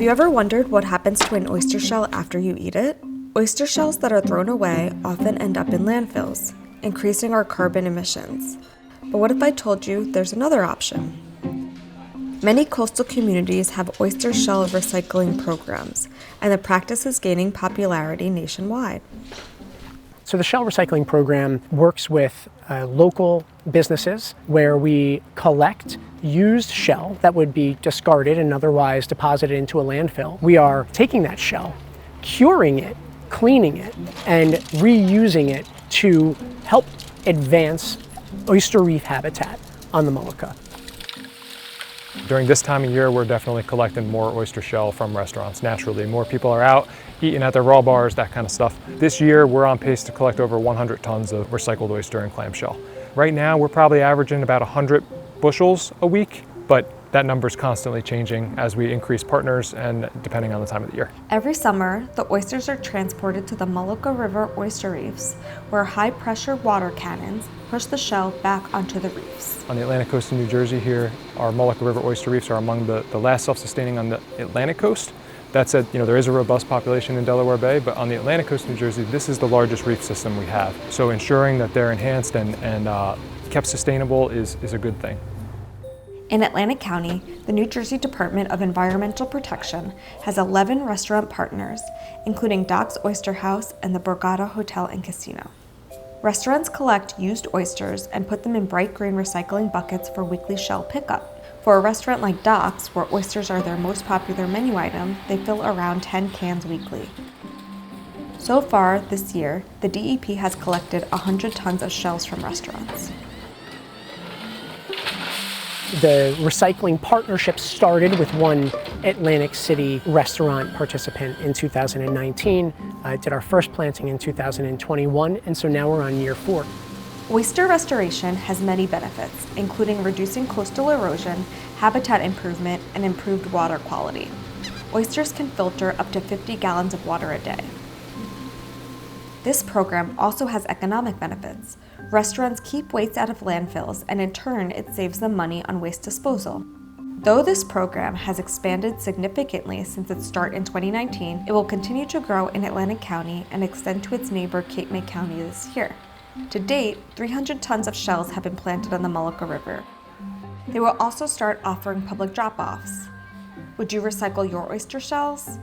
Have you ever wondered what happens to an oyster shell after you eat it? Oyster shells that are thrown away often end up in landfills, increasing our carbon emissions. But what if I told you there's another option? Many coastal communities have oyster shell recycling programs, and the practice is gaining popularity nationwide. So the shell recycling program works with local businesses where we collect used shell that would be discarded and otherwise deposited into a landfill. We are taking that shell, curing it, cleaning it, and reusing it to help advance oyster reef habitat on the Molucca. During this time of year, we're definitely collecting more oyster shell from restaurants naturally. More people are out eating at their raw bars, that kind of stuff. This year, we're on pace to collect over 100 tons of recycled oyster and clam shell. Right now, we're probably averaging about 100 bushels a week, but that number is constantly changing as we increase partners and depending on the time of the year. Every summer, the oysters are transported to the Molucca River Oyster Reefs, where high-pressure water cannons push the shell back onto the reefs. On the Atlantic coast of New Jersey here, our Molucca River Oyster Reefs are among the last self-sustaining on the Atlantic coast. That said, there is a robust population in Delaware Bay, but on the Atlantic coast of New Jersey, this is the largest reef system we have. So ensuring that they're enhanced and kept sustainable is a good thing. In Atlantic County, the New Jersey Department of Environmental Protection has 11 restaurant partners, including Doc's Oyster House and the Borgata Hotel and Casino. Restaurants collect used oysters and put them in bright green recycling buckets for weekly shell pickup. For a restaurant like Doc's, where oysters are their most popular menu item, they fill around 10 cans weekly. So far this year, the DEP has collected 100 tons of shells from restaurants. The recycling partnership started with one Atlantic City restaurant participant in 2019, did our first planting in 2021, and so now we're on year 4. Oyster restoration has many benefits, including reducing coastal erosion, habitat improvement, and improved water quality. Oysters can filter up to 50 gallons of water a day. This program also has economic benefits. Restaurants keep waste out of landfills, and in turn, it saves them money on waste disposal. Though this program has expanded significantly since its start in 2019, it will continue to grow in Atlantic County and extend to its neighbor Cape May County this year. To date, 300 tons of shells have been planted on the Molucca River. They will also start offering public drop-offs. Would you recycle your oyster shells?